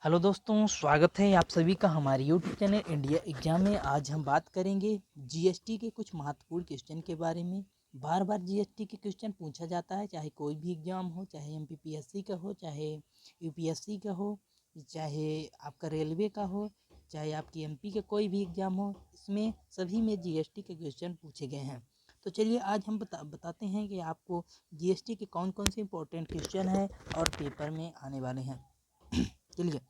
Hello दोस्तों, स्वागत है आप सभी का हमारे यूट्यूब चैनल इंडिया एग्जाम में। आज हम बात करेंगे जीएसटी के कुछ महत्वपूर्ण क्वेश्चन के बारे में। बार बार जीएसटी के क्वेश्चन पूछा जाता है, चाहे कोई भी एग्जाम हो, चाहे एमपीपीएससी का हो, चाहे यूपीएससी का हो, चाहे आपका रेलवे का हो, चाहे आपकी एमपी का कोई भी एग्जाम हो, इसमें सभी में जीएसटी के क्वेश्चन पूछे गए हैं। तो चलिए आज हम बताते हैं कि आपको जीएसटी के कौन कौन से इंपॉर्टेंट क्वेश्चन हैं और पेपर में आने वाले हैं। चलिए,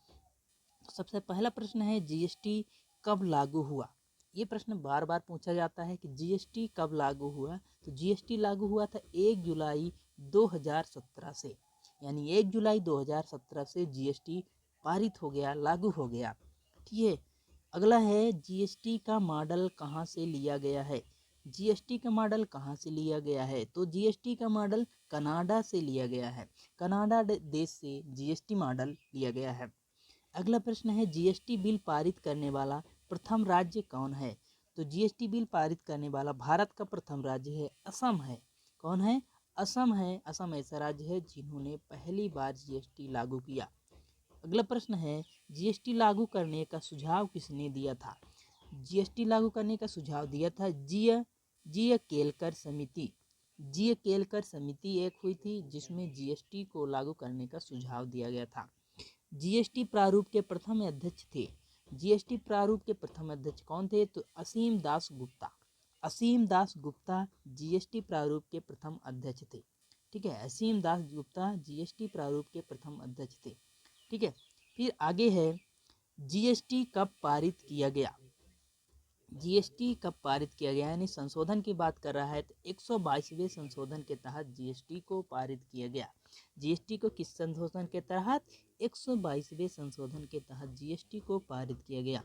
सबसे पहला प्रश्न है जीएसटी कब लागू हुआ। ये प्रश्न बार बार पूछा जाता है कि जीएसटी कब लागू हुआ। तो जीएसटी लागू हुआ था 1 जुलाई 2017 से, यानी 1 जुलाई 2017 से जीएसटी पारित हो गया, लागू हो गया। ठीक है। अगला है जीएसटी का मॉडल कहाँ से लिया गया है। जीएसटी का मॉडल कहाँ से लिया गया है। तो जीएसटी का मॉडल कनाडा से लिया गया है। कनाडा देश से जीएसटी मॉडल लिया गया है। अगला प्रश्न है जीएसटी बिल पारित करने वाला प्रथम राज्य कौन है। तो जीएसटी बिल पारित करने वाला भारत का प्रथम राज्य है असम है। कौन है? असम है। असम ऐसा राज्य है जिन्होंने पहली बार जीएसटी लागू किया। अगला प्रश्न है जीएसटी लागू करने का सुझाव किसने दिया था। जीएसटी लागू करने का सुझाव दिया था जीय केलकर समिति। जीय केलकर समिति एक हुई थी जिसमें जीएसटी को लागू करने का सुझाव दिया गया था। जीएसटी प्रारूप के प्रथम अध्यक्ष थे। जीएसटी प्रारूप के प्रथम अध्यक्ष कौन थे? तो असीम दास गुप्ता। असीम दास गुप्ता जीएसटी प्रारूप के प्रथम अध्यक्ष थे। ठीक है, असीम दास गुप्ता जीएसटी प्रारूप के प्रथम अध्यक्ष थे। ठीक है, फिर आगे है जीएसटी कब पारित किया गया। जीएसटी कब पारित किया गया, यानी संशोधन की बात कर रहा है तो 122वें संशोधन के तहत जीएसटी को पारित किया गया। जीएसटी को किस संशोधन के तहत? 122वें संशोधन के तहत जीएसटी को पारित किया गया।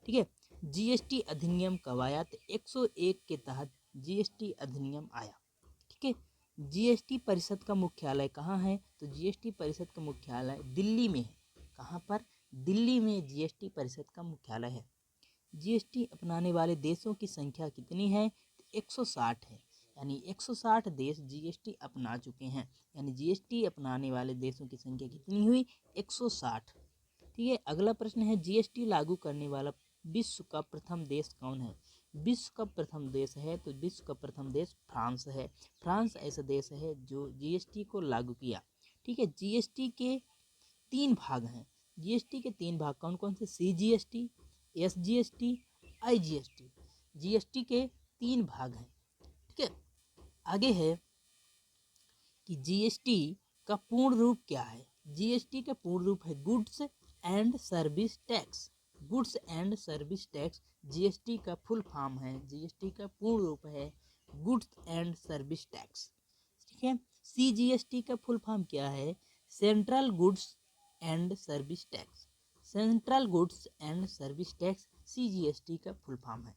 ठीक है। जीएसटी अधिनियम कब आया? तो 101 के तहत जीएसटी अधिनियम आया। ठीक है। जीएसटी परिषद का मुख्यालय कहाँ है? तो जीएसटी परिषद का मुख्यालय दिल्ली में है। कहाँ पर? दिल्ली में जीएसटी परिषद का मुख्यालय है। जीएसटी अपनाने वाले देशों की संख्या कितनी है? 160 है, यानी 160 देश जीएसटी अपना चुके हैं। यानी जीएसटी अपनाने वाले देशों की संख्या कितनी हुई? 160। ठीक है। अगला प्रश्न है जीएसटी लागू करने वाला विश्व का प्रथम देश कौन है। विश्व का प्रथम देश है तो विश्व का प्रथम देश फ्रांस है। फ्रांस ऐसा देश है जो जीएसटी को लागू किया। ठीक है। जीएसटी के 3 भाग हैं। जीएसटी के 3 भाग कौन कौन से? CGST, SGST, IGST. जीएसटी के 3 भाग हैं। ठीक है। आगे है कि जीएसटी का पूर्ण रूप क्या है। जीएसटी का पूर्ण रूप है goods and service tax. Goods and service tax GST का फुल फॉर्म है। जीएसटी का पूर्ण रूप है गुड्स एंड सर्विस टैक्स। ठीक है। सीजीएसटी का फुल फॉर्म क्या है? Central goods and service tax. Central goods and service tax CGST का फुल फॉर्म है।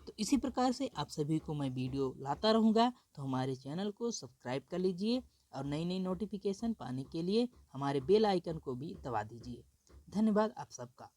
तो इसी प्रकार से आप सभी को मैं वीडियो लाता रहूँगा, तो हमारे चैनल को सब्सक्राइब कर लीजिए और नई नई नोटिफिकेशन पाने के लिए हमारे बेल आइकन को भी दबा दीजिए। धन्यवाद आप सबका।